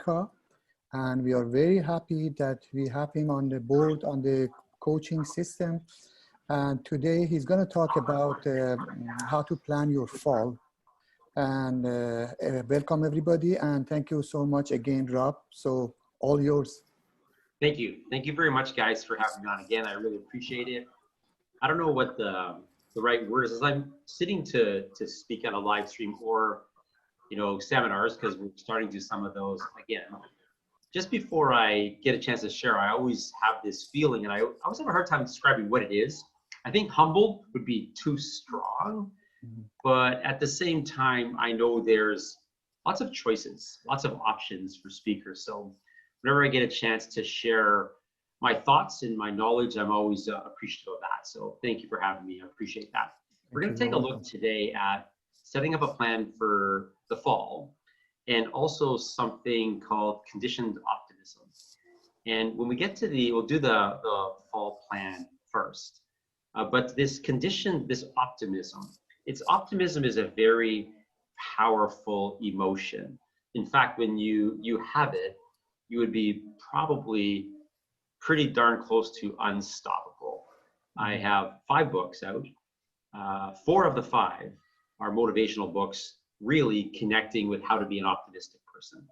America. And we are very happy that we have him on the board on the coaching system. And today he's going to talk about how to plan your fall. And welcome everybody. And thank you so much again, Rob. So all yours. Thank you. Thank you very much, guys, for having me on again. I really appreciate it. I don't know what the right word is. As I'm sitting to speak on a live stream or, seminars, because we're starting to do some of those again. Just before I get a chance to share, I always have this feeling, and I always have a hard time describing what it is. I think humbled would be too strong, but at the same time, I know there's lots of choices, lots of options for speakers. So whenever I get a chance to share my thoughts and my knowledge, I'm always appreciative of that. So thank you for having me. I appreciate that. We're going to take a look today at setting up a plan for the fall, and also something called conditioned optimism. And when we get to we'll do the fall plan first. But this optimism, optimism is a very powerful emotion. In fact, when you have it, you would be probably pretty darn close to unstoppable. I have 5 books out. 4 of the 5 are motivational books, really connecting with how to be an optimistic person.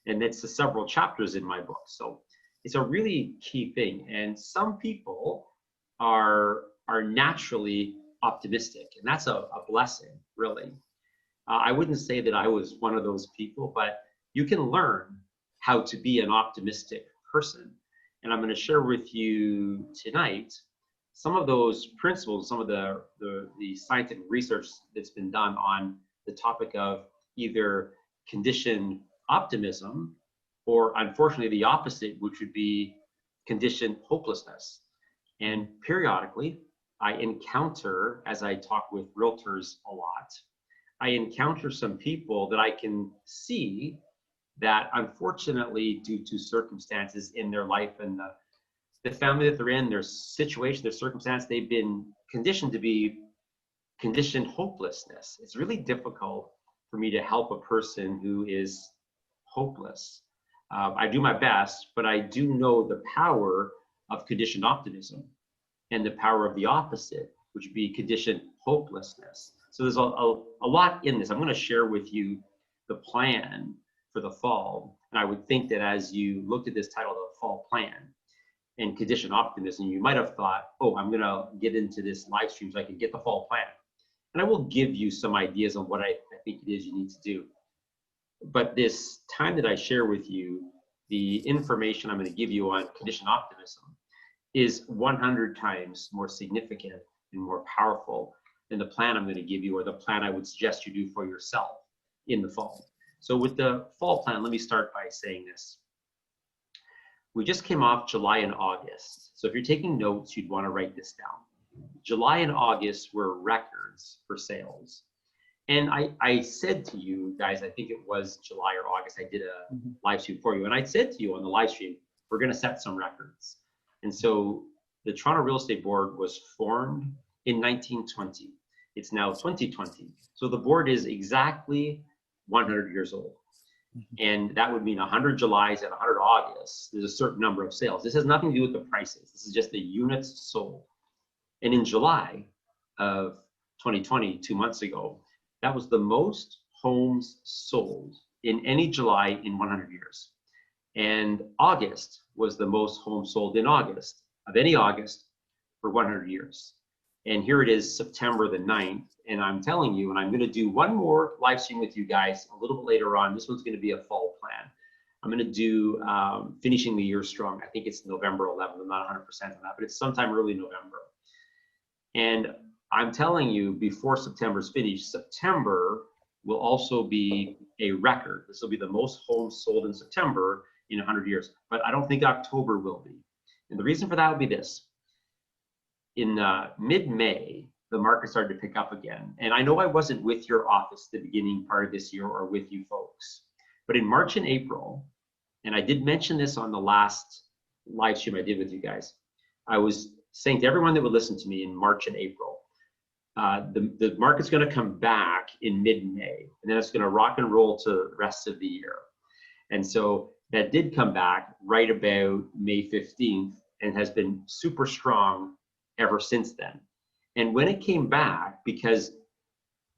And it's the several chapters in my book. So it's a really key thing. And some people are naturally optimistic, and that's a blessing, really. I wouldn't say that I was one of those people, but you can learn how to be an optimistic person. And I'm going to share with you tonight some of those principles, some of the scientific research that's been done on the topic of either conditioned optimism or, unfortunately, the opposite, which would be conditioned hopelessness. And periodically, I encounter, as I talk with realtors a lot, I encounter some people that I can see that, unfortunately, due to circumstances in their life and the family that they're in, their situation, their circumstance, they've been conditioned to be conditioned hopelessness. It's really difficult for me to help a person who is hopeless. I do my best, but I do know the power of conditioned optimism and the power of the opposite, which would be conditioned hopelessness. So there's a lot in this. I'm going to share with you the plan for the fall. And I would think that as you looked at this title, the fall plan and conditioned optimism, you might have thought, oh, I'm going to get into this live stream so I can get the fall plan. And I will give you some ideas on what I think it is you need to do. But this time that I share with you, the information I'm going to give you on conditioned optimism is 100 times more significant and more powerful than the plan I'm going to give you, or the plan I would suggest you do for yourself in the fall. So with the fall plan, let me start by saying this. We just came off July and August. So if you're taking notes, you'd want to write this down. July and August were records for sales. And I said to you guys, I think it was July or August, I did a live stream for you. And I said to you on the live stream, we're going to set some records. And so the Toronto Real Estate Board was formed in 1920. It's now 2020. So the board is exactly 100 years old. And that would mean 100 Julys and 100 Augusts. There's a certain number of sales. This has nothing to do with the prices. This is just the units sold. And in July of 2020, 2 months ago, that was the most homes sold in any July in 100 years. And August was the most homes sold in August of any August for 100 years. And here it is, September the 9th. And I'm telling you, and I'm going to do one more live stream with you guys a little bit later on. This one's going to be a fall plan. I'm going to do finishing the year strong. I think it's November 11th. I'm not 100% on that, but it's sometime early November. And I'm telling you, before September's finished, September will also be a record. This will be the most homes sold in September in 100 years. But I don't think October will be. And the reason for that would be this. In mid-May, the market started to pick up again. And I know I wasn't with your office the beginning part of this year or with you folks, but in March and April, and I did mention this on the last live stream I did with you guys, I was saying to everyone that would listen to me in March and April, the market's going to come back in mid-May, and then it's going to rock and roll to the rest of the year. And so that did come back right about May 15th and has been super strong ever since then. And when it came back, because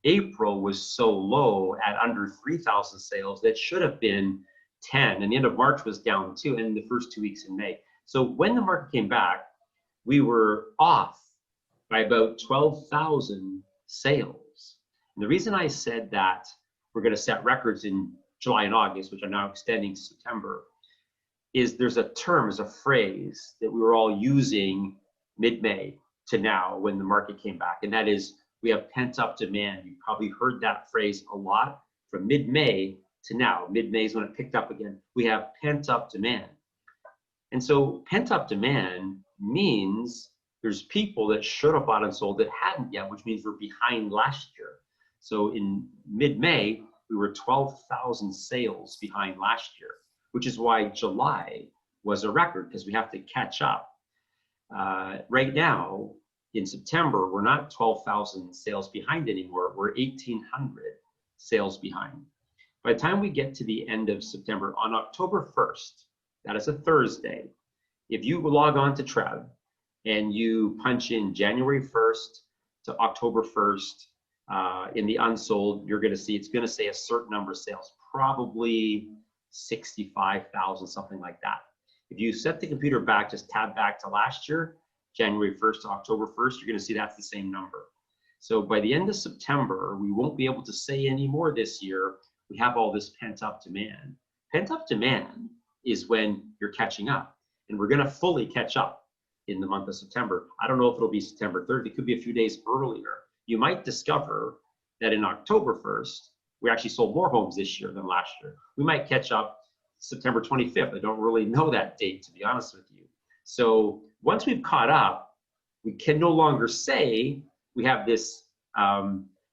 April was so low at under 3,000 sales, that should have been 10, and the end of March was down 2, and the first 2 weeks in May. So when the market came back, we were off by about 12,000 sales. And the reason I said that we're going to set records in July and August, which are now extending to September, is there's a term, there's a phrase that we were all using mid-May to now when the market came back, and that is we have pent-up demand. You probably heard that phrase a lot from mid-May to now. Mid-May is when it picked up again. We have pent-up demand. And so pent-up demand means there's people that should have bought and sold that hadn't yet, which means we're behind last year. So in mid-May, we were 12,000 sales behind last year, which is why July was a record, because we have to catch up. Right now, in September, we're not 12,000 sales behind anymore. We're 1,800 sales behind. By the time we get to the end of September, on October 1st, that is a Thursday, if you log on to Trev and you punch in January 1st to October 1st in the unsold, you're going to see it's going to say a certain number of sales, probably 65,000, something like that. If you set the computer back, just tab back to last year, January 1st to October 1st, you're going to see that's the same number. So by the end of September, we won't be able to say anymore this year, we have all this pent-up demand. Pent-up demand is when you're catching up, and we're going to fully catch up in the month of September. I don't know if it'll be September 3rd. It could be a few days earlier. You might discover that in October 1st, we actually sold more homes this year than last year. We might catch up September 25th. I don't really know that date, to be honest with you. So once we've caught up, we can no longer say we have this,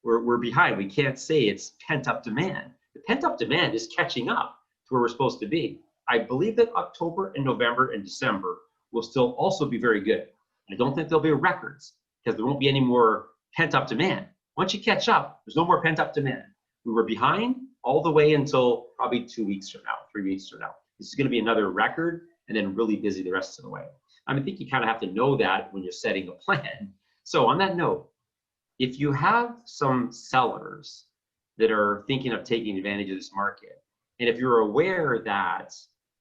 we're behind. We can't say it's pent-up demand. The pent-up demand is catching up to where we're supposed to be. I believe that October and November and December will still also be very good. I don't think there'll be records because there won't be any more pent-up demand. Once you catch up, there's no more pent-up demand. We were behind all the way until probably 2 weeks from now, 3 weeks from now. This is going to be another record and then really busy the rest of the way. I think you kind of have to know that when you're setting a plan. So on that note, if you have some sellers that are thinking of taking advantage of this market, and if you're aware that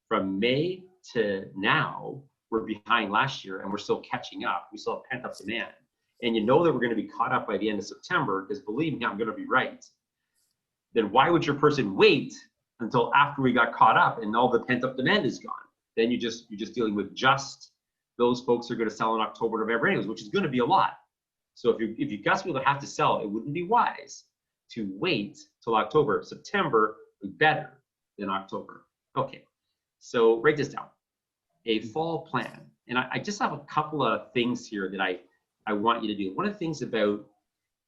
from May to now, we're behind last year and we're still catching up, we still have pent-up demand, and you know that we're going to be caught up by the end of September, because believe me, I'm going to be right, then why would your person wait until after we got caught up and all the pent-up demand is gone? Then you're just dealing with just those folks who are going to sell in October, November anyways, which is going to be a lot. So if you got people that have to sell, it wouldn't be wise to wait till October. September would be better than October. Okay, so write this down. A fall plan. And I just have a couple of things here that I want you to do. One of the things about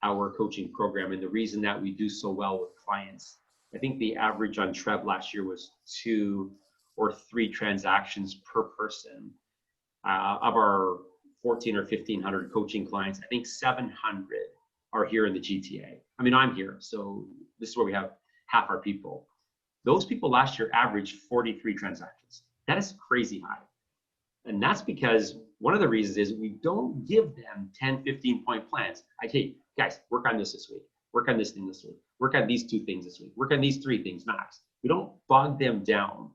our coaching program and the reason that we do so well with clients, I think the average on Trev last year was 2 or 3 transactions per person. Of our 1,400 or 1,500 coaching clients, I think 700 are here in the GTA. I mean, I'm here, so this is where we have half our people. Those people last year averaged 43 transactions. That is crazy high. And that's because one of the reasons is we don't give them 10, 15-point plans. Hey, guys, work on this week. Work on this thing this week. Work on these 2 things this week. Work on these 3 things max. We don't bog them down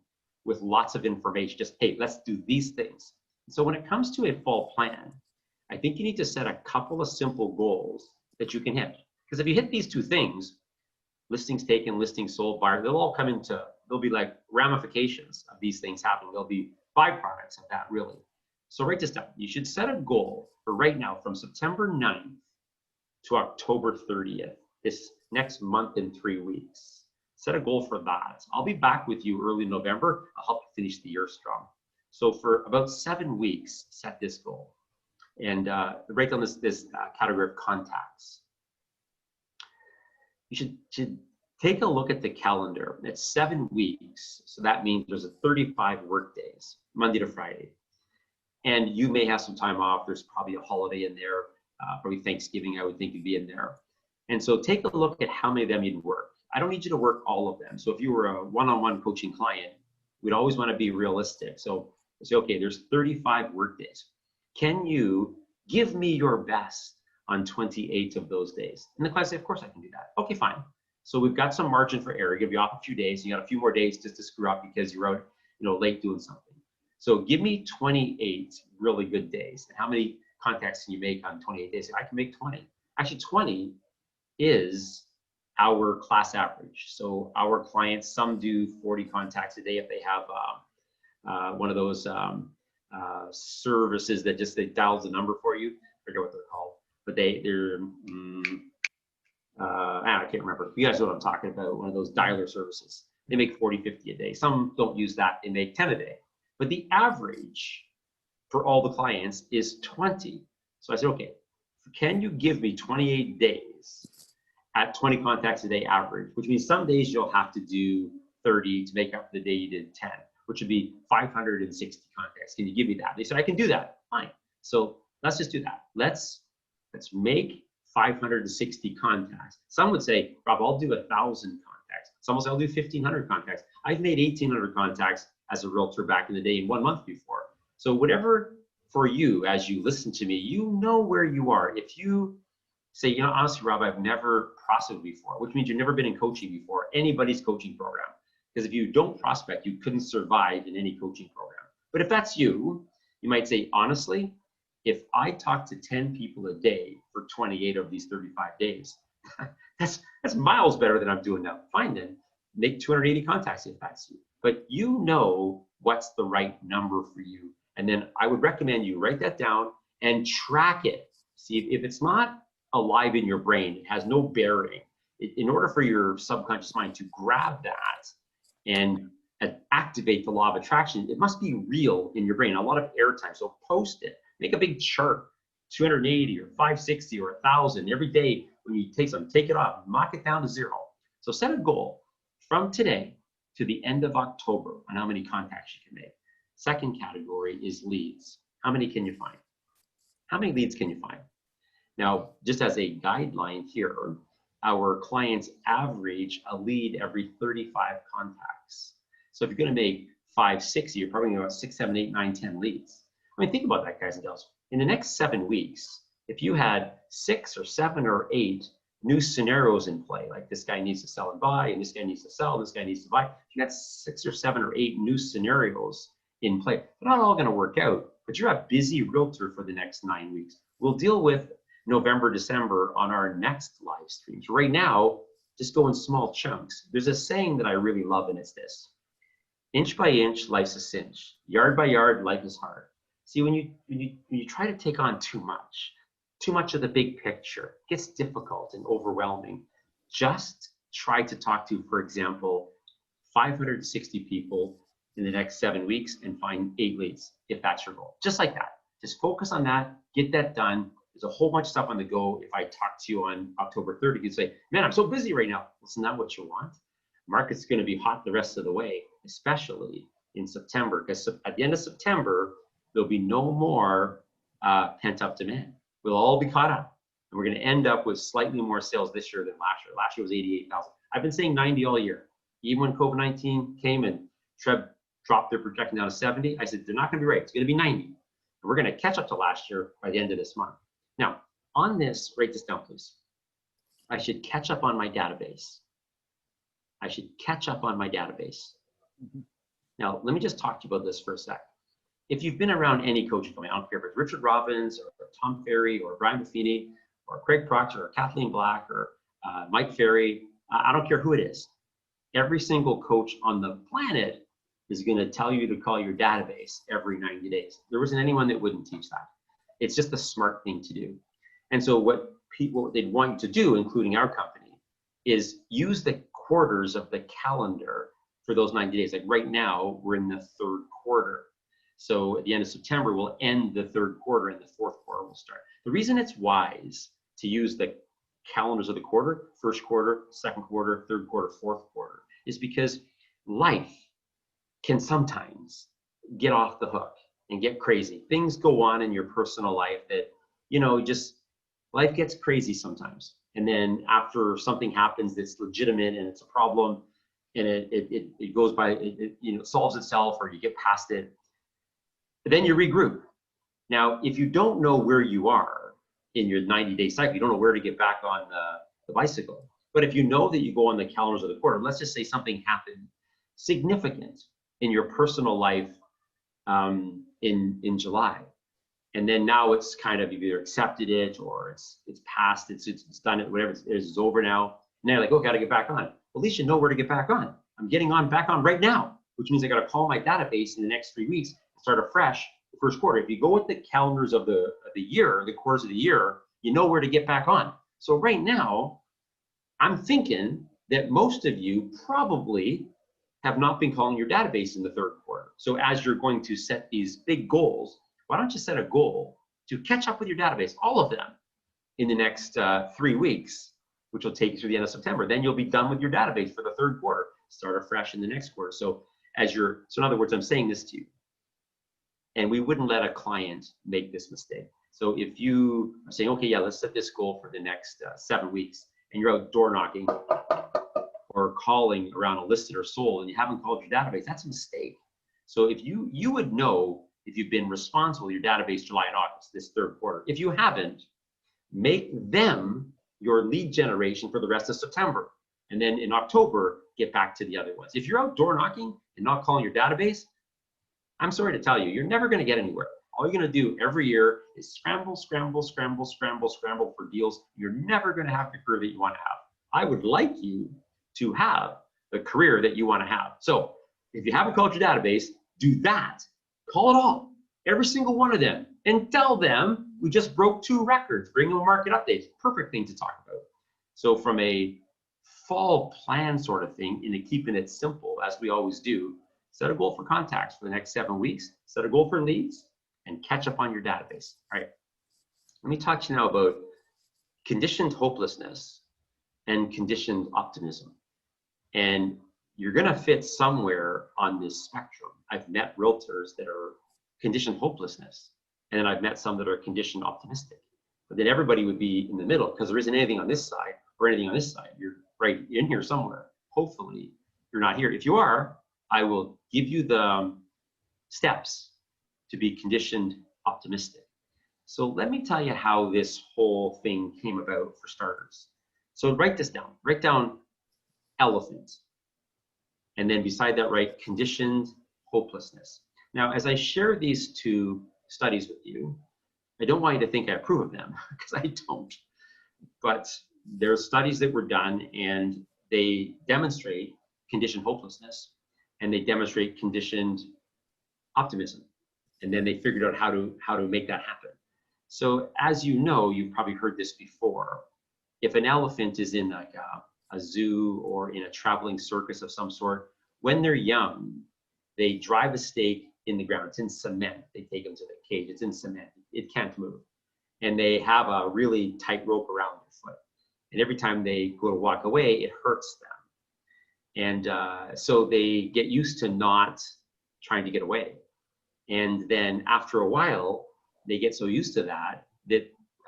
with lots of information. Just, hey, let's do these things. So when it comes to a fall plan, I think you need to set a couple of simple goals that you can hit. Because if you hit these 2 things, listings taken, listings sold, buyer, they'll all come into, there'll be like ramifications of these things happening. There'll be byproducts of that, really. So write this down. You should set a goal for right now from September 9th to October 30th, this next month and 3 weeks. Set a goal for that. I'll be back with you early November. I'll help you finish the year strong. So for about 7 weeks, set this goal. And write down this category of contacts. You should take a look at the calendar. It's 7 weeks, so that means there's 35 work days, Monday to Friday. And you may have some time off. There's probably a holiday in there, probably Thanksgiving, I would think would be in there. And so take a look at how many of them you'd work. I don't need you to work all of them. So if you were a one-on-one coaching client, we'd always want to be realistic. So I say, okay, there's 35 work days. Can you give me your best on 28 of those days? And the client say, of course I can do that. Okay, fine. So we've got some margin for error. Give you off a few days. You got a few more days just to screw up because you're out, late doing something. So give me 28 really good days. And how many contacts can you make on 28 days? I can make 20. Actually, 20 is our class average. So our clients, some do 40 contacts a day if they have one of those services that just dials the number for you. I forget what they're called, but I can't remember. You guys know what I'm talking about. One of those dialer services. They make 40, 50 a day. Some don't use that. They make 10 a day. But the average for all the clients is 20. So I said, okay, can you give me 28 days at 20 contacts a day average, which means some days you'll have to do 30 to make up the day you did 10, which would be 560 contacts. Can you give me that? They said, I can do that. Fine. So let's just do that. Let's make 560 contacts. Some would say, Rob, I'll do 1,000 contacts. Some will say, I'll do 1,500 contacts. I've made 1,800 contacts as a realtor back in the day in 1 month before. So whatever for you, as you listen to me, you know where you are. If you say, honestly, Rob, I've never prospected before, which means you've never been in coaching before, anybody's coaching program. Because if you don't prospect, you couldn't survive in any coaching program. But if that's you, you might say, honestly, if I talk to 10 people a day for 28 of these 35 days, that's miles better than I'm doing now. Fine then, make 280 contacts if that's you. But you know what's the right number for you. And then I would recommend you write that down and track it. See if it's not alive in your brain, it has no bearing. In order for your subconscious mind to grab that and activate the law of attraction, it must be real in your brain, a lot of airtime. So post it, make a big chart, 280 or 560 or 1,000 every day. When you take something, take it off, knock it down to 0. So set a goal from today to the end of October on how many contacts you can make. Second category is leads. How many can you find? How many leads can you find? Now, just as a guideline here, our clients average a lead every 35 contacts. So if you're going to make 5, 6, you're probably going to have 6, 7, 8, 9, 10 leads. I mean, think about that, guys and gals. In the next 7 weeks, if you had 6 or 7 or 8 new scenarios in play, like this guy needs to sell and buy, and this guy needs to sell, this guy needs to buy. If you got 6 or 7 or 8 new scenarios in play, they're not all going to work out, but you're a busy realtor for the next 9 weeks. We'll deal with November, December on our next live streams. Right now, just go in small chunks. There's a saying that I really love, and it's this: inch by inch, life's a cinch. Yard by yard, life is hard. See, when you try to take on too much of the big picture, it gets difficult and overwhelming. Just try to talk to, for example, 560 people in the next 7 weeks and find 8 leads, if that's your goal. Just like that. Just focus on that, get that done. There's a whole bunch of stuff on the go. If I talk to you on October 3rd, you can say, man, I'm so busy right now. Isn't that what you want? Market's going to be hot the rest of the way, especially in September, because at the end of September, there'll be no more pent-up demand. We'll all be caught up, and we're going to end up with slightly more sales this year than last year. Last year was 88,000. I've been saying 90 all year. Even when COVID-19 came and Trev dropped their projection down to 70, I said, they're not going to be right. It's going to be 90. And we're going to catch up to last year by the end of this month. Now, on this, write this down, please. I should catch up on my database. I should catch up on my database. Mm-hmm. Now, let me just talk to you about this for a sec. If you've been around any coaching company, I don't care if it's Richard Robbins or Tom Ferry or Brian Buffini or Craig Proctor or Kathleen Black or Mike Ferry, I don't care who it is. Every single coach on the planet is going to tell you to call your database every 90 days. There wasn't anyone that wouldn't teach that. It's just a smart thing to do. And so what they'd want you to do, including our company, is use the quarters of the calendar for those 90 days. Like right now, we're in the 3rd quarter. So at the end of September, we'll end the 3rd quarter and the 4th quarter will start. The reason it's wise to use the calendars of the quarter, 1st quarter, 2nd quarter, 3rd quarter, 4th quarter, is because life can sometimes get off the hook and get crazy. Things go on in your personal life that, just life gets crazy sometimes. And then after something happens that's legitimate and it's a problem, and it goes by, it solves itself, or you get past it. But then you regroup. Now, if you don't know where you are in your 90-day cycle, you don't know where to get back on the bicycle. But if you know that you go on the calendars of the quarter, let's just say something happened significant in your personal life in July. And then now it's kind of, you've either accepted it or it's past, it's done, it, whatever, it's over now. And then you're like, oh, got to get back on. Well, at least you know where to get back on. I'm getting back on right now, which means I got to call my database in the next 3 weeks and start afresh the first quarter. If you go with the calendars of the year, the quarters of the year, you know where to get back on. So right now, I'm thinking that most of you probably have not been calling your database in the third quarter. So as you're going to set these big goals, why don't you set a goal to catch up with your database, all of them, in the next 3 weeks, which will take you through the end of September. Then you'll be done with your database for the third quarter. Start afresh in the next quarter. So in other words, I'm saying this to you, and we wouldn't let a client make this mistake. So if you are saying, okay, yeah, let's set this goal for the next 7 weeks, and you're out door knocking or calling around a listed or sold, and you haven't called your database, that's a mistake. So if you would know if you've been responsible with your database July and August, this third quarter. If you haven't, make them your lead generation for the rest of September. And then in October, get back to the other ones. If you're out door knocking and not calling your database, I'm sorry to tell you, you're never going to get anywhere. All you're going to do every year is scramble, scramble, scramble, scramble, scramble for deals. You're never going to have the career that you want to have. I would like you to have the career that you want to have. So if you haven't called your database, do that. Call it all, every single one of them, and tell them we just broke 2 records. Bring them market updates. Perfect thing to talk about. So from a fall plan sort of thing, into keeping it simple, as we always do, set a goal for contacts for the next 7 weeks, set a goal for leads, and catch up on your database. All right. Let me talk to you now about conditioned hopelessness and conditioned optimism. And you're going to fit somewhere on this spectrum. I've met realtors that are conditioned hopelessness, and then I've met some that are conditioned optimistic. But then everybody would be in the middle, because there isn't anything on this side or anything on this side. You're right in here somewhere. Hopefully, you're not here. If you are, I will give you the steps to be conditioned optimistic. So let me tell you how this whole thing came about for starters. So write this down. Write down elephant. And then beside that, write conditioned hopelessness. Now, as I share these 2 studies with you, I don't want you to think I approve of them, because I don't. But there are studies that were done, and they demonstrate conditioned hopelessness, and they demonstrate conditioned optimism. And then they figured out how to make that happen. So as you know, you've probably heard this before. If an elephant is in like a zoo or in a traveling circus of some sort, when they're young, they drive a stake in the ground. It's in cement. They take them to the cage. It's in cement. It can't move. And they have a really tight rope around their foot. And every time they go to walk away, it hurts them. And so they get used to not trying to get away. And then after a while, they get so used to that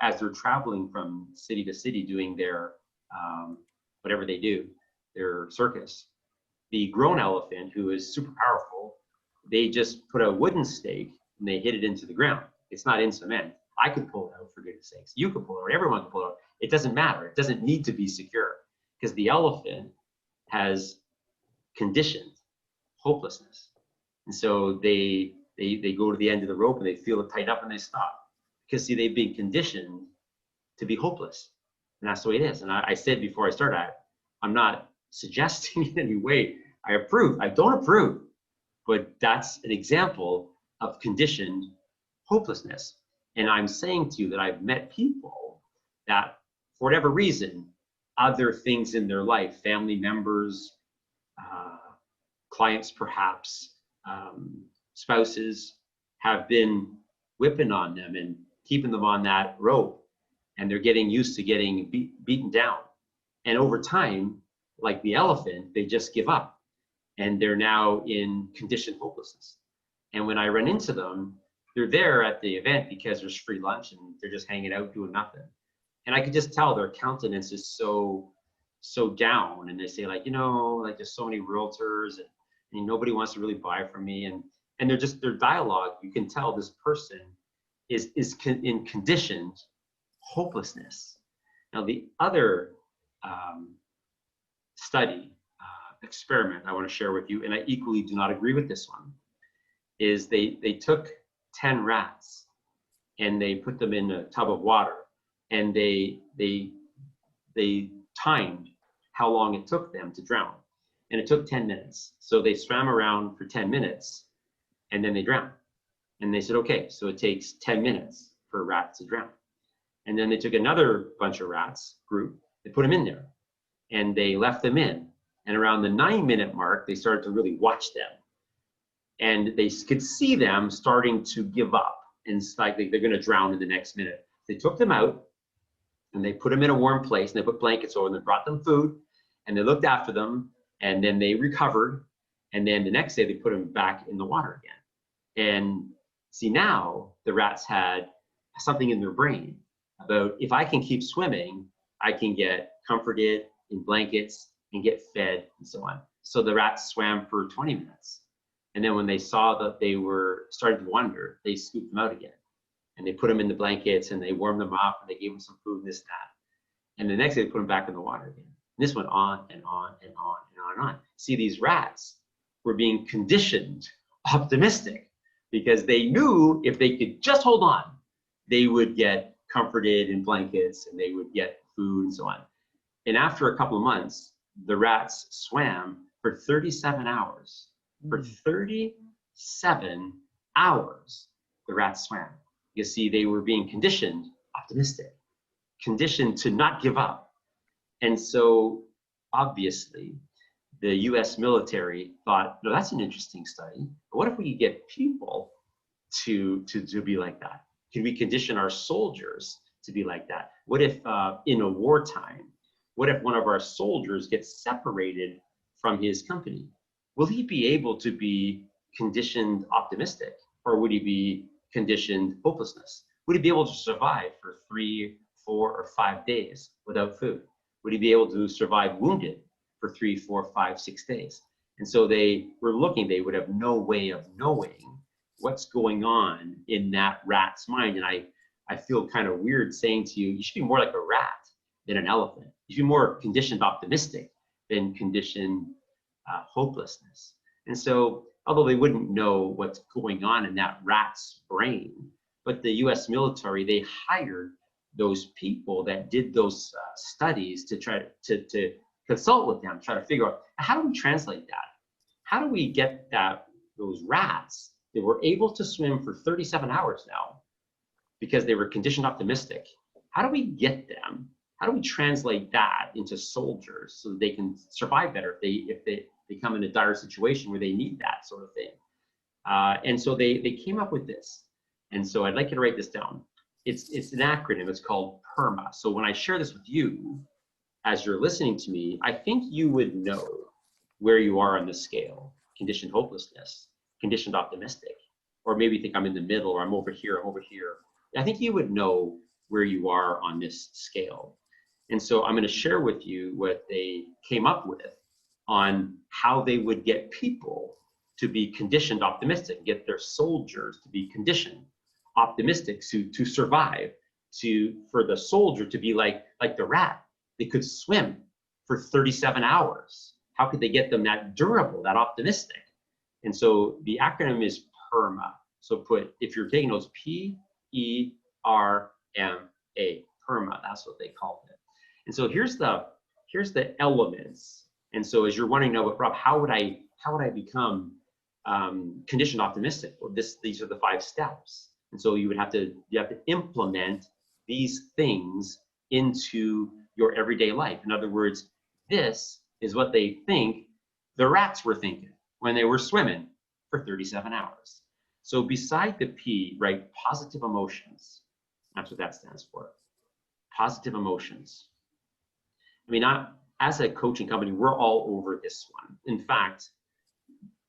as they're traveling from city to city doing their whatever they do, their circus, the grown elephant, who is super powerful, they just put a wooden stake and they hit it into the ground. It's not in cement. I could pull it out, for goodness sakes. You could pull it out. Everyone can pull it out. It doesn't matter. It doesn't need to be secure, because the elephant has conditioned hopelessness. And so they go to the end of the rope and they feel it tighten up and they stop. Because see, they've been conditioned to be hopeless. And that's the way it is. And I said before I started, I'm not suggesting in any way I approve. I don't approve. But that's an example of conditioned hopelessness. And I'm saying to you that I've met people that, for whatever reason, other things in their life, family members, clients perhaps, spouses, have been whipping on them and keeping them on that rope, and they're getting used to getting beaten down. And over time, like the elephant, they just give up, and they're now in conditioned hopelessness. And when I run into them, they're there at the event because there's free lunch and they're just hanging out doing nothing. And I could just tell their countenance is so so down, and they say like, like there's so many realtors and nobody wants to really buy from me, and they're just, their dialogue, you can tell this person is in conditioned hopelessness. Now the other experiment I want to share with you, and I equally do not agree with this one, is they took 10 rats and they put them in a tub of water, and they timed how long it took them to drown, and it took 10 minutes. So they swam around for 10 minutes and then they drowned. And they said, okay, so it takes 10 minutes for a rat to drown. And then they took another bunch of rats group, they put them in there and they left them in. And around the 9-minute mark, they started to really watch them. And they could see them starting to give up, and it's like they're going to drown in the next minute. They took them out and they put them in a warm place, and they put blankets over them, they brought them food, and they looked after them, and then they recovered. And then the next day they put them back in the water again. And see, now the rats had something in their brain about, if I can keep swimming, I can get comforted in blankets and get fed and so on. So the rats swam for 20 minutes. And then when they saw that they were starting to wonder, they scooped them out again. And they put them in the blankets and they warmed them up and they gave them some food and this, that. And the next day they put them back in the water again. And this went on and on and on and on and on. See, these rats were being conditioned optimistic, because they knew if they could just hold on, they would get comforted in blankets and they would get food and so on. And after a couple of months, the rats swam for 37 hours. For 37 hours, the rats swam. You see, they were being conditioned optimistic, conditioned to not give up. And so obviously the US military thought, no, that's an interesting study. But what if we could get people to be like that? Can we condition our soldiers to be like that? What if in a wartime, what if one of our soldiers gets separated from his company? Will he be able to be conditioned optimistic, or would he be conditioned hopelessness? Would he be able to survive for 3, 4, or 5 days without food? Would he be able to survive wounded for 3, 4, 5, 6 days? And so they were looking, they would have no way of knowing what's going on in that rat's mind. And I feel kind of weird saying to you, you should be more like a rat than an elephant. You should be more conditioned optimistic than conditioned hopelessness. And so, although they wouldn't know what's going on in that rat's brain, but the US military, they hired those people that did those studies to try to consult with them, try to figure out, how do we translate that? How do we get those rats that were able to swim for 37 hours now because they were conditioned optimistic? How do we get them? How do we translate that into soldiers so that they can survive better if they come in a dire situation where they need that sort of thing? And so they came up with this. And so I'd like you to write this down. It's an acronym. It's called PERMA. So when I share this with you, as you're listening to me, I think you would know where you are on the scale: conditioned hopelessness, conditioned optimistic, or maybe you think I'm in the middle, or I'm over here, I'm over here. I think you would know where you are on this scale. And so I'm going to share with you what they came up with on how they would get people to be conditioned optimistic, get their soldiers to be conditioned optimistic to survive, for the soldier to be like the rat. They could swim for 37 hours. How could they get them that durable, that optimistic? And so the acronym is PERMA. So if you're taking notes, PERMA, PERMA, that's what they called it. And so here's the elements. And so as you're wondering now, but Rob, how would I become conditioned optimistic? Well, these are the 5 steps. And so you have to implement these things into your everyday life. In other words, this is what they think the rats were thinking when they were swimming for 37 hours. So beside the P, write positive emotions. That's what that stands for. Positive emotions. I mean, as a coaching company, we're all over this one. In fact,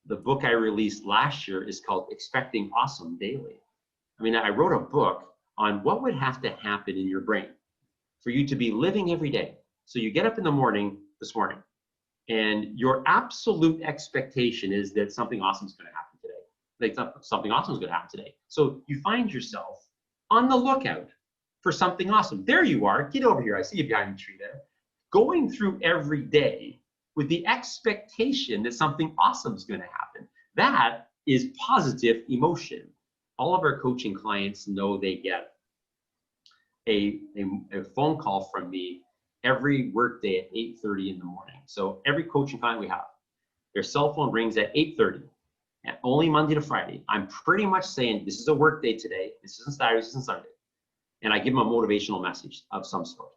the book I released last year is called Expecting Awesome Daily. I mean, I wrote a book on what would have to happen in your brain for you to be living every day. So you get up in the morning this morning, and your absolute expectation is that something awesome is going to happen today. Like something awesome is going to happen today. So you find yourself on the lookout for something awesome. There you are. Get over here. I see you behind the tree there. Going through every day with the expectation that something awesome is going to happen. That is positive emotion. All of our coaching clients know they get a phone call from me every workday at 8:30 in the morning. So every coaching client we have, their cell phone rings at 8:30, and only Monday to Friday. I'm pretty much saying this is a work day today. This isn't Saturday, this isn't Sunday. And I give them a motivational message of some sort.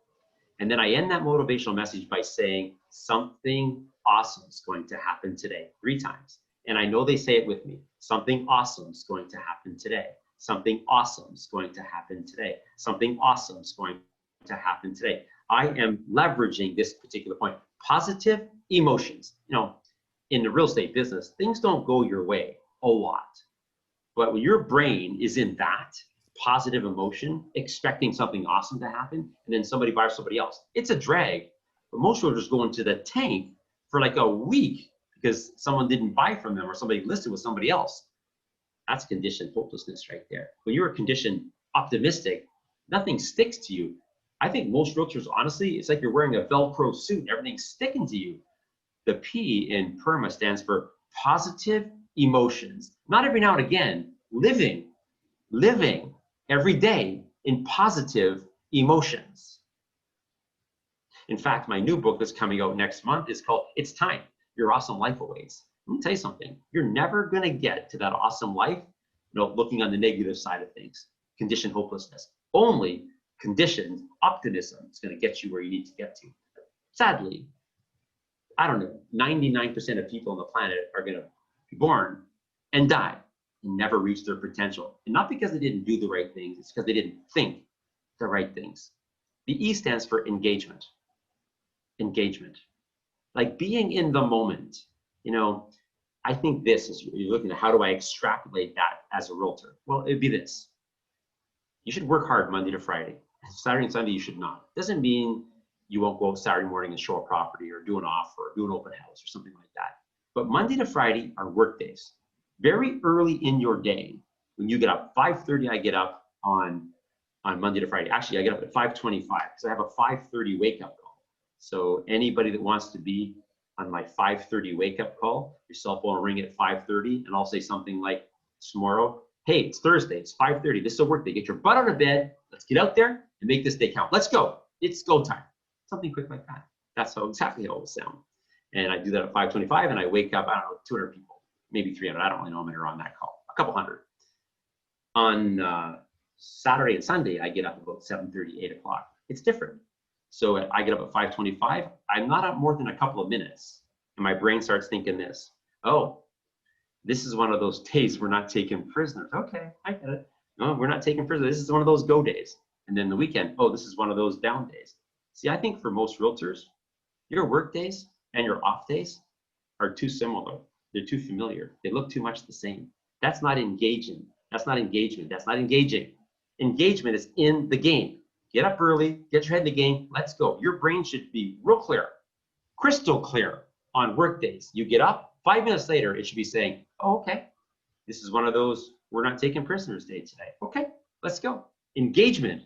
And then I end that motivational message by saying something awesome is going to happen today 3 times. And I know they say it with me. Something awesome is going to happen today. Something awesome is going to happen today. Something awesome is going to happen today. I am leveraging this particular point. Positive emotions. You know, in the real estate business, things don't go your way a lot. But when your brain is in that positive emotion, expecting something awesome to happen, and then somebody buys somebody else, it's a drag. But most realtors go into the tank for like a week because someone didn't buy from them or somebody listed with somebody else. That's conditioned hopelessness right there. When you're conditioned optimistic, nothing sticks to you. I think most realtors, honestly, it's like you're wearing a Velcro suit. Everything's sticking to you. The P in PERMA stands for positive emotions. Not every now and again, living every day in positive emotions. In fact, my new book that's coming out next month is called It's Time, Your Awesome Life Awaits. Let me tell you something. You're never going to get to that awesome life, looking on the negative side of things. Conditioned hopelessness. Only conditioned optimism is going to get you where you need to get to. Sadly, I don't know, 99% of people on the planet are going to be born and die and never reach their potential. And not because they didn't do the right things, it's because they didn't think the right things. The E stands for engagement. Engagement. Like being in the moment. I think this is, you're looking at how do I extrapolate that as a realtor? Well, it'd be this. You should work hard Monday to Friday. Saturday and Sunday, you should not. Doesn't mean you won't go out Saturday morning and show a property or do an offer or do an open house or something like that. But Monday to Friday are work days. Very early in your day, when you get up, 5:30, I get up on Monday to Friday. Actually, I get up at 5:25 because I have a 5:30 wake up call. So anybody that wants to be on my 5:30 wake up call, your cell phone will ring at 5:30 and I'll say something like tomorrow, hey, it's Thursday, it's 5:30, this is a work day. Get your butt out of bed, let's get out there and make this day count. Let's go, it's go time. Something quick like that. That's exactly how it will sound. And I do that at 5:25 and I wake up, I don't know, 200 people, maybe 300, I don't really know how many are on that call, a couple hundred. On Saturday and Sunday, I get up about 7:30, 8 o'clock. It's different. So I get up at 5:25, I'm not up more than a couple of minutes. And my brain starts thinking this, oh, this is one of those days we're not taking prisoners. Okay, I get it. No, we're not taking prisoners. This is one of those go days. And then the weekend, oh, this is one of those down days. See, I think for most realtors, your work days and your off days are too similar. They're too familiar. They look too much the same. That's not engaging. That's not engagement. That's not engaging. Engagement is in the game. Get up early, get your head in the game, let's go. Your brain should be real clear, crystal clear on work days. You get up, 5 minutes later, it should be saying, oh, okay, this is one of those, we're not taking prisoners day today. Okay, let's go. Engagement.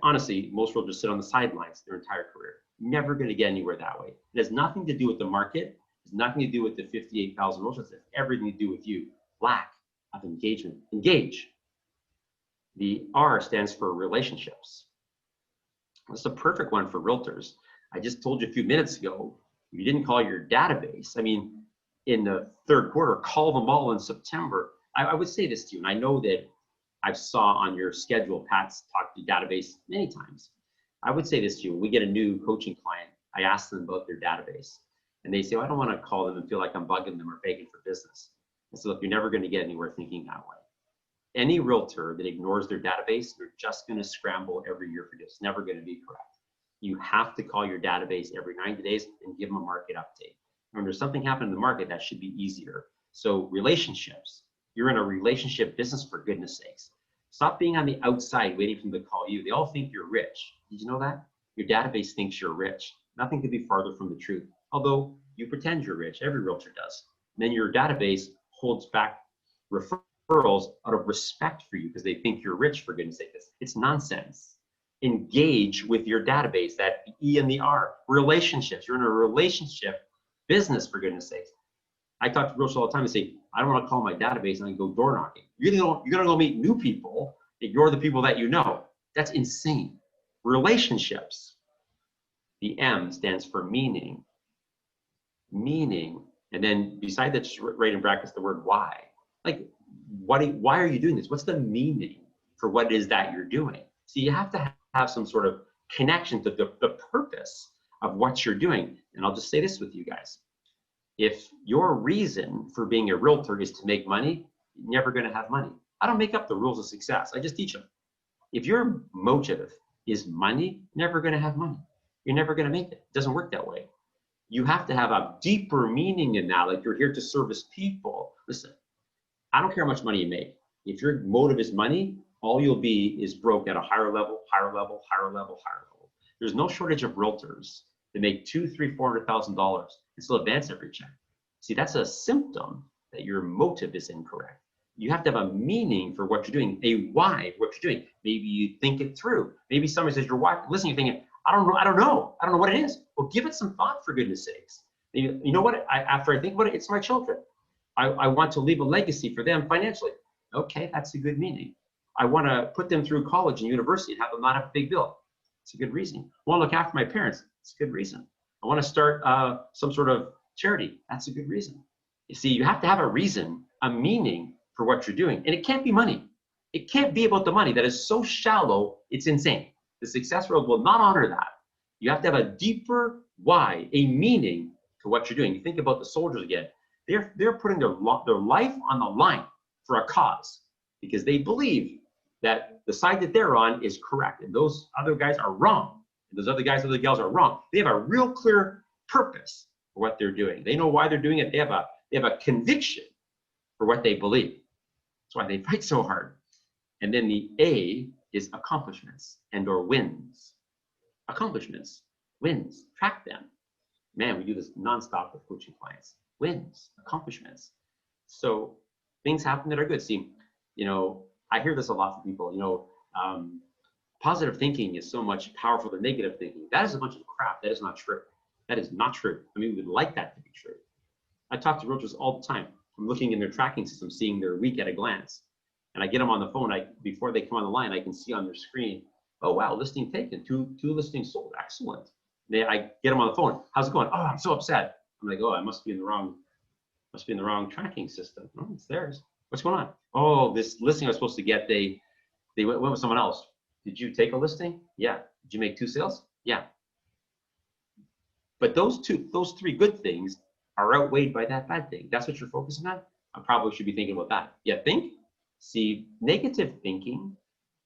Honestly, most people just sit on the sidelines their entire career. Never going to get anywhere that way. It has nothing to do with the market. It has nothing to do with the 58,000 realtors. It has everything to do with you. Lack of engagement. Engage. The R stands for relationships. That's a perfect one for realtors. I just told you a few minutes ago, you didn't call your database. I mean, in the third quarter, call them all in September. I would say this to you, and I know that I saw on your schedule, Pat's talked to your database many times. I would say this to you, when we get a new coaching client, I ask them about their database. And they say, well, I don't want to call them and feel like I'm bugging them or begging for business. I said, look, you're never going to get anywhere thinking that way. Any realtor that ignores their database, they're just going to scramble every year for this. It's never going to be correct. You have to call your database every 90 days and give them a market update. When there's something happening in the market, that should be easier. So relationships, you're in a relationship business, for goodness sakes. Stop being on the outside waiting for them to call you. They all think you're rich. Did you know that? Your database thinks you're rich. Nothing could be farther from the truth. Although you pretend you're rich, every realtor does. And then your database holds back referrals out of respect for you because they think you're rich, for goodness sake. It's nonsense. Engage with your database, that E and the R, relationships. You're in a relationship business, for goodness sake. I talk to realtors all the time and say, I don't want to call my database and I go door knocking. You're gonna go meet new people. Ignore the people that you know. That's insane. Relationships. The M stands for meaning. Meaning, and then beside that, just right in brackets the word why. Like, why are you doing this? What's the meaning for what it is that you're doing? So you have to have some sort of connection to the purpose of what you're doing. And I'll just say this with you guys. If your reason for being a realtor is to make money, you're never going to have money. I don't make up the rules of success. I just teach them. If your motive is money, you're never going to have money. You're never going to make it. It doesn't work that way. You have to have a deeper meaning in that. Like, you're here to service people. Listen, I don't care how much money you make. If your motive is money, all you'll be is broke at a higher level, higher level, higher level, higher level. There's no shortage of realtors that make $200,000, $300,000, $400,000 and still advance every check. See, that's a symptom that your motive is incorrect. You have to have a meaning for what you're doing, a why for what you're doing. Maybe you think it through. Maybe somebody says, you're listening, you're thinking, I don't know what it is. Well, give it some thought, for goodness sakes. You know what, after I think about it, it's my children. I want to leave a legacy for them financially. Okay, that's a good meaning. I want to put them through college and university and have them not have a big bill. It's a good reason. I want to look after my parents. It's a good reason. I want to start some sort of charity. That's a good reason. You see, you have to have a reason, a meaning for what you're doing. And it can't be money. It can't be about the money. That is so shallow, it's insane. The success world will not honor that. You have to have a deeper why, a meaning to what you're doing. You think about the soldiers again. They're putting their life on the line for a cause because they believe that the side that they're on is correct and those other guys are wrong. And those other guys, other gals are wrong. They have a real clear purpose for what they're doing. They know why they're doing it. They have a conviction for what they believe. That's why they fight so hard. And then the A is accomplishments and or wins. Accomplishments, wins, track them. Man, we do this nonstop with coaching clients. Wins, accomplishments. So things happen that are good. See, I hear this a lot from people, positive thinking is so much powerful than negative thinking. That is a bunch of crap. That is not true. That is not true. I mean, we would like that to be true. I talk to realtors all the time. I'm looking in their tracking system, seeing their week at a glance. And I get them on the phone. Before they come on the line, I can see on their screen, oh, wow, listing taken, two listings sold, excellent. I get them on the phone. How's it going? Oh, I'm so upset. I'm like, oh, I must be in the wrong tracking system. Oh, it's theirs. What's going on? Oh, this listing I was supposed to get, they went with someone else. Did you take a listing? Yeah. Did you make 2 sales? Yeah. But those 3 good things are outweighed by that bad thing. That's what you're focusing on? I probably should be thinking about that. Yeah, think? See, negative thinking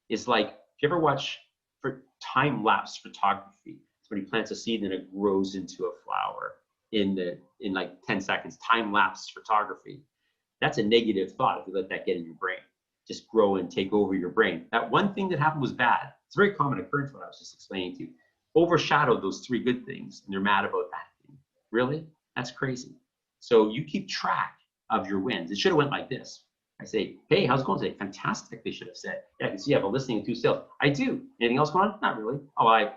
is like, if you ever watch for time-lapse photography, somebody plants a seed and it grows into a flower in like 10 seconds, time-lapse photography. That's a negative thought if you let that get in your brain. Just grow and take over your brain. That one thing that happened was bad. It's a very common occurrence, what I was just explaining to you. Overshadowed those 3 good things, and they're mad about that thing. Really? That's crazy. So you keep track of your wins. It should have went like this. I say, hey, how's it going today? Fantastic, they should have said. Yeah, I can see you have a listing and 2 sales. I do. Anything else going on? Not really. Oh, I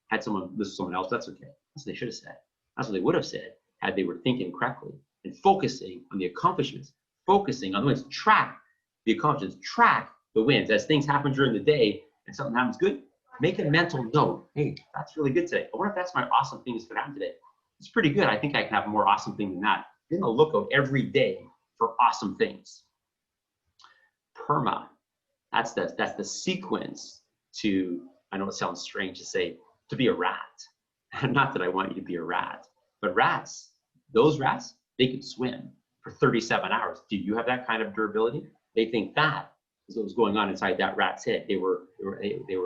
had someone list someone else. That's okay. That's what they should have said. That's what they would have said had they were thinking correctly and focusing on the accomplishments, focusing on the wins. Track the accomplishments, track the wins. As things happen during the day and something happens good, make a mental note. Hey, that's really good today. I wonder if that's my awesome thing that's going to happen today. It's pretty good. I think I can have a more awesome thing than that. Be on the lookout every day for awesome things. PERMA, that's the sequence to, I know it sounds strange to say, to be a rat. Not that I want you to be a rat, but rats, those rats, they could swim for 37 hours. Do you have that kind of durability? They think that is what was going on inside that rat's head. They were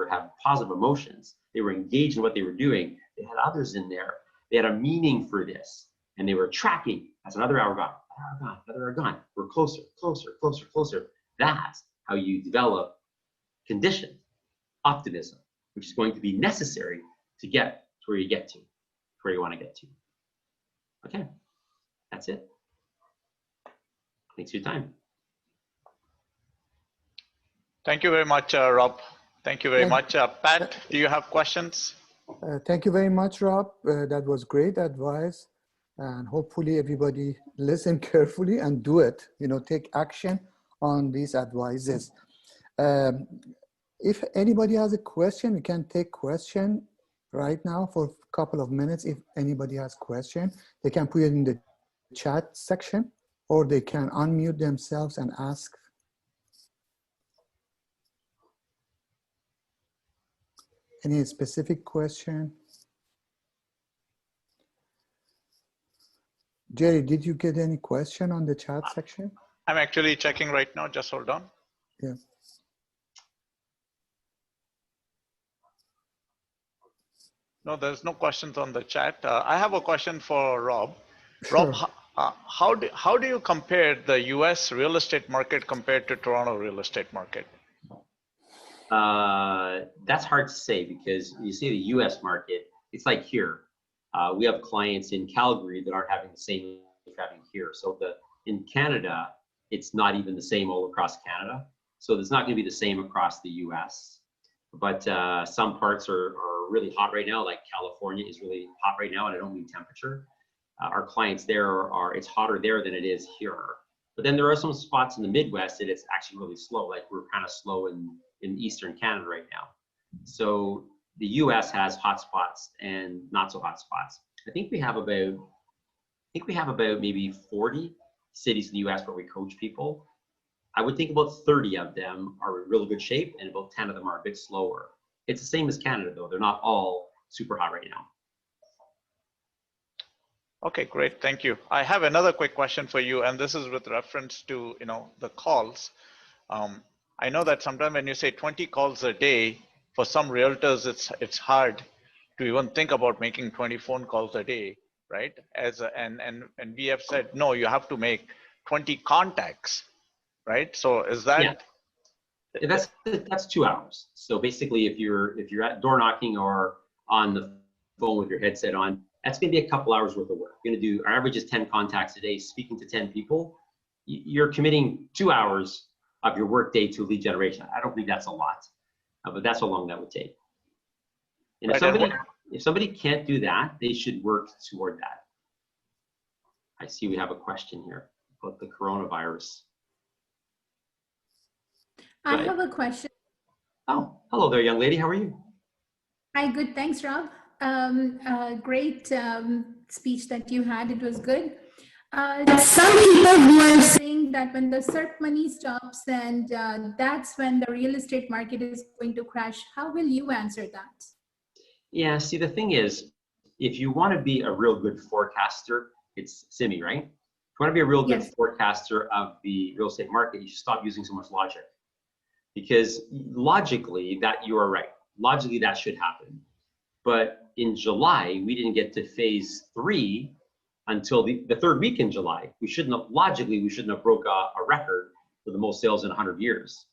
having positive emotions. They were engaged in what they were doing. They had others in there. They had a meaning for this, and they were tracking. That's another hour gone, another hour gone. We're closer, closer, closer, closer. That's how you develop conditioned optimism, which is going to be necessary to get to where you get to. where you want to get to. Okay, that's it. Thanks for your time. Thank you very much, Rob. Thank you very much. Pat, do you have questions? Thank you very much, Rob. That was great advice. And hopefully everybody listen carefully and do it, you know, take action on these advices. If anybody has a question, we can take question right now for a couple of minutes. If anybody has question, they can put it in the chat section, or they can unmute themselves and ask. Any specific question? Jerry, did you get any question on the chat section? I'm actually checking right now. Just hold on. Yeah. No, there's no questions on the chat. I have a question for Rob. Sure. Rob, how do you compare the US real estate market compared to Toronto real estate market? That's hard to say, because you see the US market, it's like here. We have clients in Calgary that aren't having the same as having here. So in Canada, it's not even the same all across Canada. So it's not going to be the same across the US. But some parts are really hot right now, like California is really hot right now, and I don't mean temperature. Our clients there it's hotter there than it is here. But then there are some spots in the Midwest that it's actually really slow, like we're kind of slow in Eastern Canada right now. So the US has hot spots and not so hot spots. I think we have about maybe 40 cities in the US where we coach people. I would think about 30 of them are in really good shape, and about 10 of them are a bit slower. It's the same as Canada though. They're not all super hot right now. Okay, great. Thank you. I have another quick question for you, and this is with reference to, you know, the calls. I know that sometimes when you say 20 calls a day, for some realtors, it's hard to even think about making 20 phone calls a day, right? And we have said, no, you have to make 20 contacts, right? So is that? Yeah. That's 2 hours. So basically, if you're at door knocking or on the phone with your headset on, that's going to be a couple hours worth of work. We're going to do, our average is 10 contacts a day, speaking to 10 people. You're committing 2 hours of your work day to lead generation. I don't think that's a lot, but that's how long that would take. And if somebody can't do that, they should work toward that. I see we have a question here about the coronavirus. I have a question. Oh, hello there, young lady. How are you? Hi, good. Thanks, Rob. Great speech that you had. It was good. Some people who are saying that when the CERP money stops, and that's when the real estate market is going to crash. How will you answer that? Yeah, see, the thing is, if you want to be a real good forecaster, it's Simi, right? If you want to be a real good forecaster of the real estate market, you should stop using so much logic. Because logically, that you are right. Logically, that should happen. But in July, we didn't get to phase 3 until the 3rd week in July. We shouldn't have broke a record for the most sales in 100 years.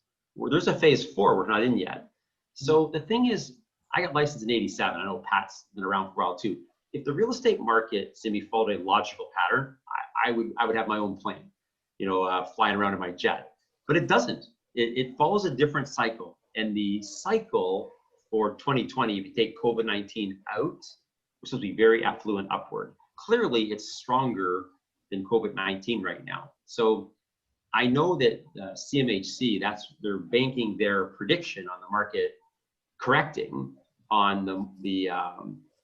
There's a phase 4 we're not in yet. So the thing is, I got licensed in '87. I know Pat's been around for a while too. If the real estate market, Simi, followed a logical pattern, I would have my own plane, you know, flying around in my jet. But it doesn't. It follows a different cycle. And the cycle for 2020, if you take COVID-19 out, we're supposed to be very affluent upward. Clearly, it's stronger than COVID-19 right now. So I know that CMHC, they're banking their prediction on the market correcting on the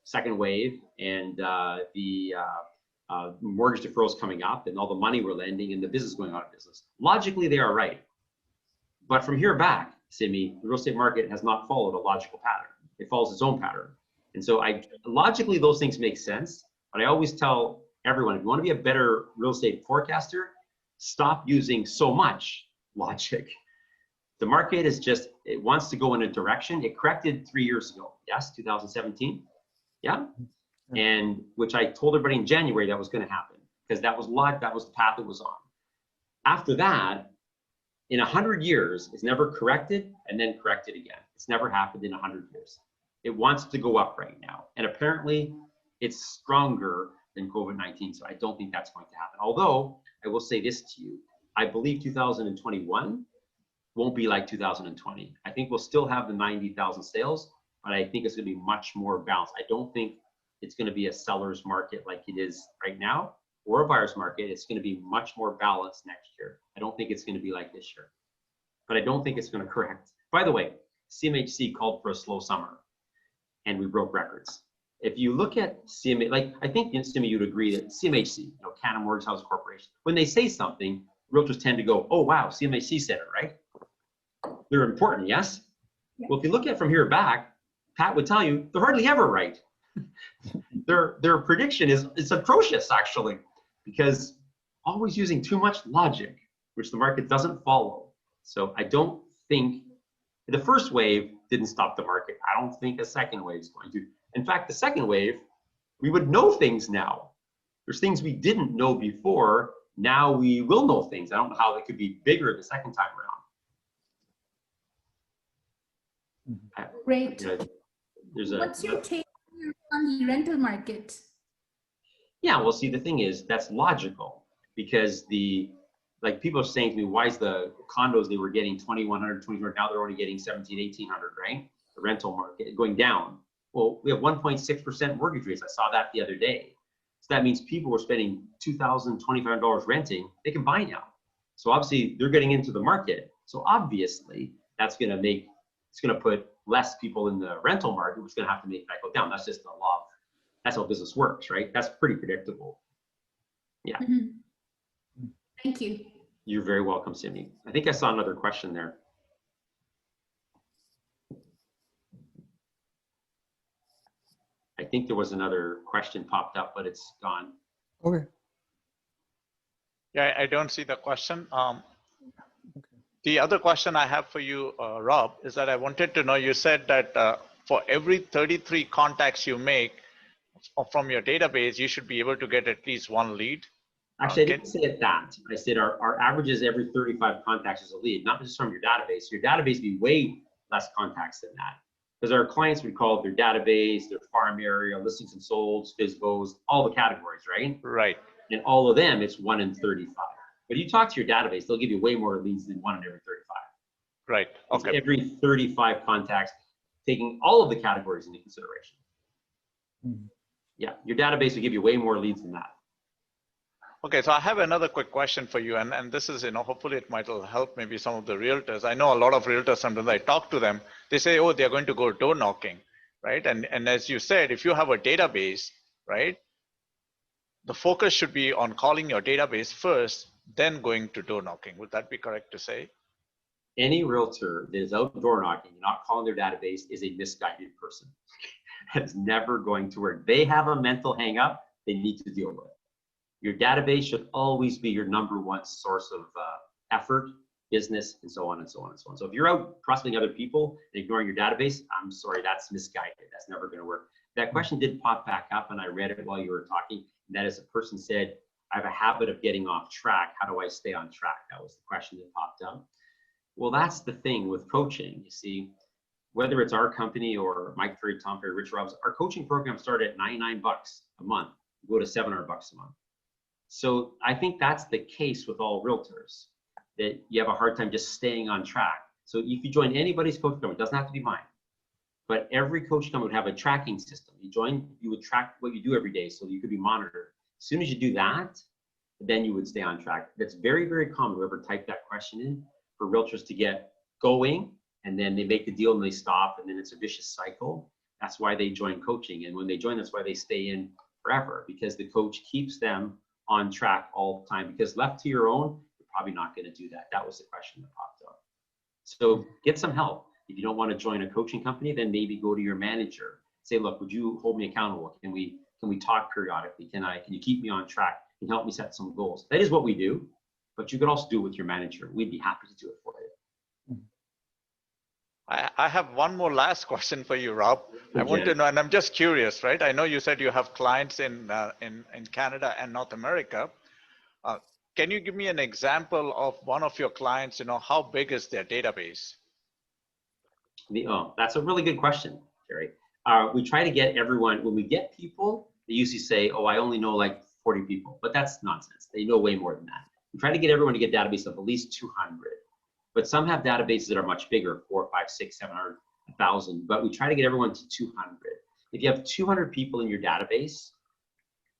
second wave and the mortgage deferrals coming up and all the money we're lending and the business going out of business. Logically, they are right. But from here back, Simi, the real estate market has not followed a logical pattern. It follows its own pattern. And so logically, those things make sense. But I always tell everyone, if you want to be a better real estate forecaster, stop using so much logic. The market it wants to go in a direction. It corrected 3 years ago. Yes, 2017. Yeah. And which I told everybody in January that was going to happen, because that was the path it was on. After that, in 100 years, it's never corrected and then corrected again. It's never happened in 100 years. It wants to go up right now. And apparently it's stronger than COVID-19. So I don't think that's going to happen. Although I will say this to you, I believe 2021 won't be like 2020. I think we'll still have the 90,000 sales, but I think it's going to be much more balanced. I don't think it's going to be a seller's market like it is right now, or a buyer's market. It's going to be much more balanced next year. I don't think it's going to be like this year, but I don't think it's going to correct. By the way, CMHC called for a slow summer and we broke records. If you look at CMHC, like I think, Simi, you'd agree that CMHC, Canada Mortgage Housing Corporation, when they say something, realtors tend to go, oh, wow, CMHC said it, right? They're important, yes? Yeah. Well, if you look at from here back, Pat would tell you, they're hardly ever right. Their prediction is atrocious, actually, because always using too much logic, which the market doesn't follow. So I don't think the first wave didn't stop the market. I don't think a second wave is going to. In fact, the second wave, we would know things now. There's things we didn't know before. Now we will know things. I don't know how they could be bigger the second time around. Great. There's What's your take on the rental market? Yeah, well, see, the thing is, that's logical because like people are saying to me, why is the condos they were getting 2,100, 2,200, now they're only getting 17, 1,800, right? The rental market going down. Well, we have 1.6% mortgage rates. I saw that the other day. So that means people were spending $2,000, $2,500 renting. They can buy now. So obviously they're getting into the market. So obviously that's going to put less people in the rental market, which is going to have to make that go down. That's just the law. That's how business works, right? That's pretty predictable. Yeah. Mm-hmm. Thank you. You're very welcome, Sydney. I think I saw another question there. I think there was another question popped up, but it's gone. Okay. Yeah, I don't see the question. The other question I have for you, Rob, is that I wanted to know, you said that for every 33 contacts you make from your database, you should be able to get at least one lead. Actually, I didn't say it that. I said our average is every 35 contacts is a lead, not just from your database. Your database would be way less contacts than that. Because our clients would call their database, their farm area, listings and solds, FSBOs, all the categories, right? Right. And all of them, it's 1 in 35. But if you talk to your database, they'll give you way more leads than 1 in every 35. Right. Okay. It's every 35 contacts, taking all of the categories into consideration. Mm-hmm. Yeah, your database will give you way more leads than that. Okay, so I have another quick question for you, and this is, hopefully it might help maybe some of the realtors. I know a lot of realtors, sometimes I talk to them, they say, oh, they're going to go door knocking, right? And as you said, if you have a database, right, the focus should be on calling your database first, then going to door knocking. Would that be correct to say? Any realtor that is out door knocking and not calling their database is a misguided person. It's never going to work. They have a mental hang up they need to deal with. Your database should always be your #1 source of effort, business, and so on and so on and so on. So if you're out prospecting other people and ignoring your database, I'm sorry, that's misguided. That's never going to work. That question did pop back up, and I read it while you were talking. And that is, a person said, I have a habit of getting off track. How do I stay on track? That was the question that popped up. Well, that's the thing with coaching. You see, whether it's our company or Mike Ferry, Tom Ferry, Rich Robs, our coaching program started at $99 a month, go to $700 a month. So I think that's the case with all realtors, that you have a hard time just staying on track. So if you join anybody's coaching company, it doesn't have to be mine, but every coaching company would have a tracking system. You would track what you do every day, so you could be monitored. As soon as you do that, then you would stay on track. That's very, very common. Whoever typed that question in, for realtors to get going, and then they make a deal and they stop, and then it's a vicious cycle. That's why they join coaching. And when they join, that's why they stay in forever, because the coach keeps them on track all the time. Because left to your own, you're probably not going to do that. That was the question that popped up. So get some help. If you don't want to join a coaching company, then maybe go to your manager. Say, look, would you hold me accountable? Can we talk periodically? Can you keep me on track? Can you help me set some goals? That is what we do, but you can also do it with your manager. We'd be happy to do it for you. I have one more last question for you, Rob. I want to know, and I'm just curious, right? I know you said you have clients in Canada and North America. Can you give me an example of one of your clients? How big is their database? That's a really good question, Jerry. We try to get everyone, when we get people, they usually say, oh, I only know like 40 people, but that's nonsense. They know way more than that. We try to get everyone to get a database of at least 200, but some have databases that are much bigger, 4, 5, 6, 700, 1,000, but we try to get everyone to 200. If you have 200 people in your database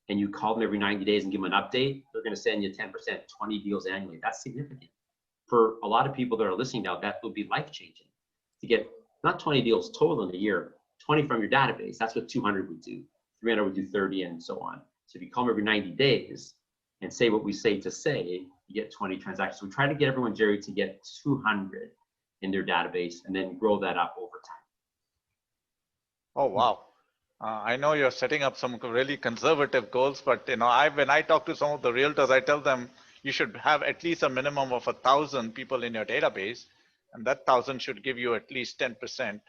and you call them every 90 days and give them an update, they're going to send you 10%, 20 deals annually. That's significant. For a lot of people that are listening now, that will be life-changing. To get not 20 deals total in a year, 20 from your database, that's what 200 would do. 300 would do 30 and so on. So if you call them every 90 days and say what we say to say, you get 20 transactions. So we try to get everyone, Jerry, to get 200 in their database and then grow that up over time. Oh, wow. I know you're setting up some really conservative goals, but when I talk to some of the realtors, I tell them you should have at least a minimum of 1,000 people in your database, and that 1,000 should give you at least 10%.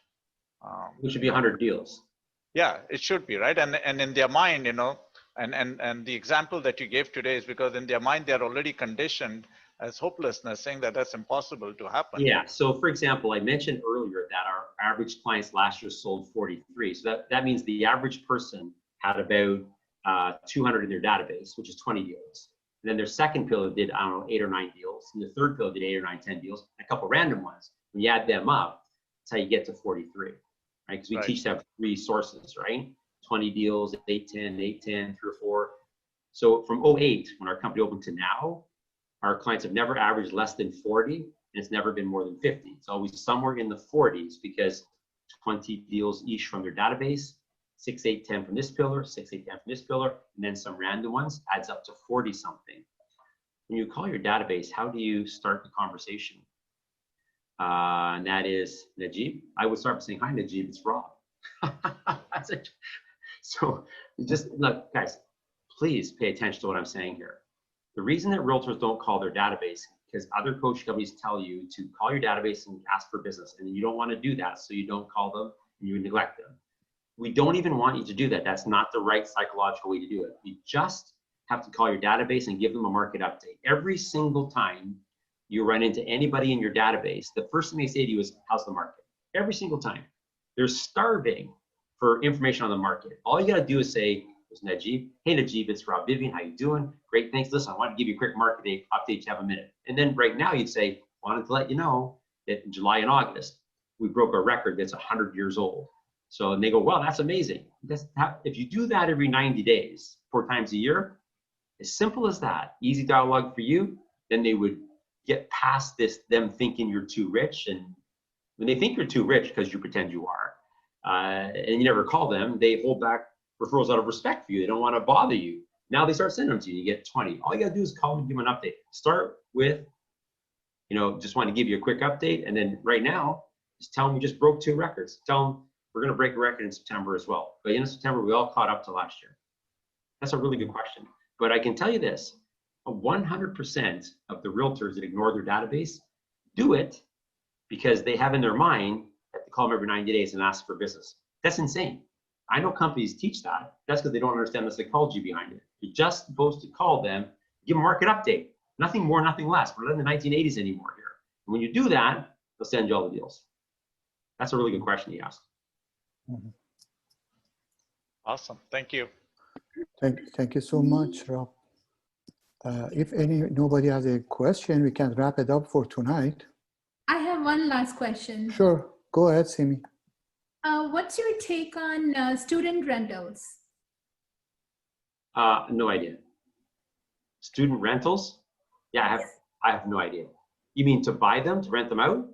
Which should be 100 deals. Yeah, it should be, right? And in their mind, and the example that you gave today is because in their mind, they're already conditioned as hopelessness, saying that that's impossible to happen. Yeah, so for example, I mentioned earlier that our average clients last year sold 43. So that means the average person had about 200 in their database, which is 20 deals. And then their second pillar did, I don't know, 8 or 9 deals. And the third pillar did 8 or 9, 10 deals, and a couple random ones. When you add them up, that's how you get to 43, right? Because we teach to have 3 sources, right? 20 deals, 8, 10, 8, 10, 3 or 4. So from 08, when our company opened to now, our clients have never averaged less than 40, and it's never been more than 50. It's always somewhere in the 40s because 20 deals each from their database, 6, 8, 10 from this pillar, 6, 8, 10 from this pillar, and then some random ones adds up to 40 something. When you call your database, how do you start the conversation? And that is Najib. I would start by saying, hi, Najib, it's Rob. So just look, guys, please pay attention to what I'm saying here. The reason that realtors don't call their database because other coaching companies tell you to call your database and ask for business, and you don't want to do that, so you don't call them and you neglect them. We don't even want you to do that. That's not the right psychological way to do it. You just have to call your database and give them a market update. Every single time you run into anybody in your database, the first thing they say to you is, how's the market? Every single time. They're starving for information on the market. All you got to do is say, it's Najib. Hey, Najib, it's Rob. Vivian, how you doing? Great, thanks. Listen, I want to give you a quick market update. You have a minute. And then right now you'd say, wanted to let you know that in July and August, we broke a record that's 100 years old. So, and they go, wow, that's amazing. If you do that every 90 days, 4 times a year, as simple as that, easy dialogue for you, then they would get past this, them thinking you're too rich. And when they think you're too rich because you pretend you are, and you never call them, they hold back referrals out of respect for you. They don't want to bother you. Now they start sending them to you. You get 20. All you got to do is call them and give them an update. Start with, just want to give you a quick update. And then right now, just tell them we just broke 2 records. Tell them we're going to break a record in September as well. But in September, we all caught up to last year. That's a really good question. But I can tell you this, 100% of the realtors that ignore their database do it because they have in their mind that they call them every 90 days and ask for business. That's insane. I know companies teach that. That's because they don't understand the psychology behind it. You're just supposed to call them, give them a market update. Nothing more, nothing less. We're not in the 1980s anymore here. And when you do that, they'll send you all the deals. That's a really good question you asked. Mm-hmm. Awesome. Thank you. Thank you so much, Rob. If nobody has a question, we can wrap it up for tonight. I have one last question. Sure. Go ahead, Simi. What's your take on student rentals? No idea. Student rentals? Yeah, I have no idea. You mean to buy them, to rent them out?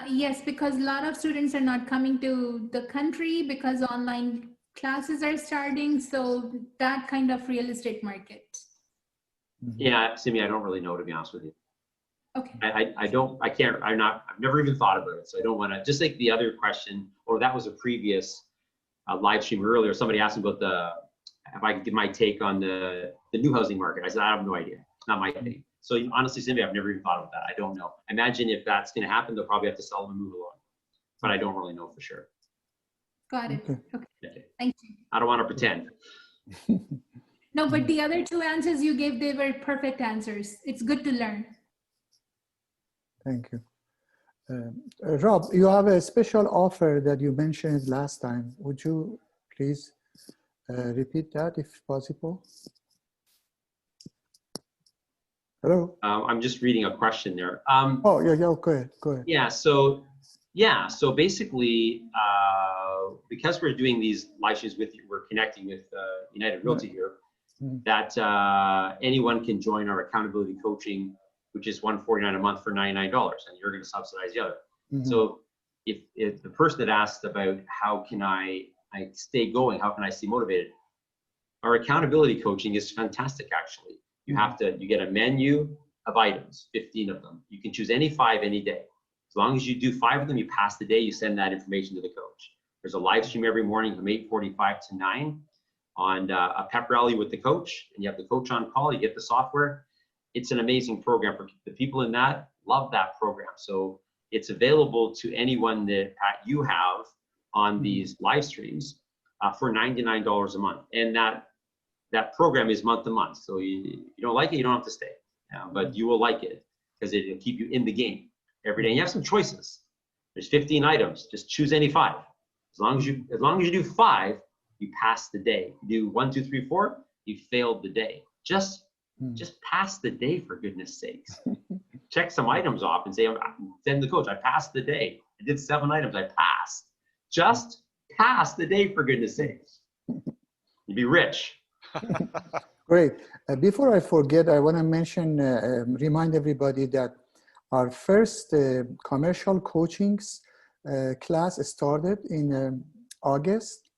Yes, because a lot of students are not coming to the country because online classes are starting. So that kind of real estate market. Yeah, Simi, I don't really know, to be honest with you. Okay. I've never even thought about it. So I don't want to, just like the other question, or that was a previous live stream earlier. Somebody asked me about if I could give my take on the new housing market. I said, I have no idea. It's not my thing. So honestly, Cindy, I've never even thought about that. I don't know. Imagine if that's going to happen, they'll probably have to sell them and move along. But I don't really know for sure. Got it. Okay. Thank you. I don't want to pretend. No, but the other 2 answers you gave, they were perfect answers. It's good to learn. Thank you. Rob, you have a special offer that you mentioned last time. Would you please repeat that if possible. Hello? I'm just reading a question there. Oh, yeah, go ahead, go ahead. So basically, because we're doing these live streams with you, we're connecting with United Realty here, that anyone can join our accountability coaching, which is $149 a month for $99, and you're going to subsidize the other. So if the person that asked about how can I stay going, how can I stay motivated, our accountability coaching is fantastic. Actually, you get a menu of items, 15 of them. You can choose any 5 any day. As long as you do 5 of them, you pass the day, you send that information to the coach. There's a live stream every morning from 8:45 to 9 on a pep rally with the coach, and you have the coach on call, you get the software. It's an amazing program for the people in that, love that program. So it's available to anyone that you have on these live streams for $99 a month. And that program is month to month. So you don't like it, you don't have to stay, but you will like it because it'll keep you in the game every day. And you have some choices. There's 15 items, just choose any 5. As long as you do 5, you pass the day. You do 1, 2, 3, 4, you failed the day. Just pass the day, for goodness sakes. Check some items off and say, send the coach, I passed the day. I did 7 items, I passed. Just pass the day, for goodness sakes. You'd be rich. Great. Before I forget, I want to mention, remind everybody that our first commercial coachings class started in August,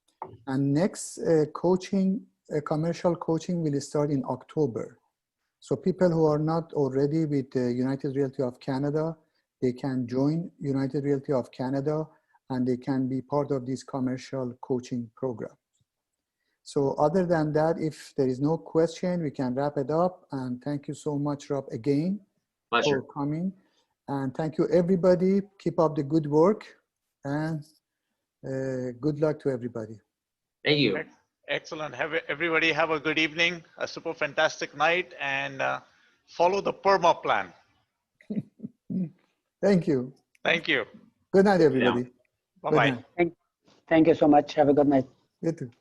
and next commercial coaching will start in October. So people who are not already with United Realty of Canada, they can join United Realty of Canada and they can be part of this commercial coaching program. So other than that, if there is no question, we can wrap it up. And thank you so much, Rob, again. Pleasure. For coming. And thank you, everybody. Keep up the good work, and good luck to everybody. Thank you. Excellent. Everybody have a good evening, a super fantastic night, and follow the PERMA plan. Thank you. Thank you. Good night, everybody. Bye-bye. Good night. Thank you so much. Have a good night. You too.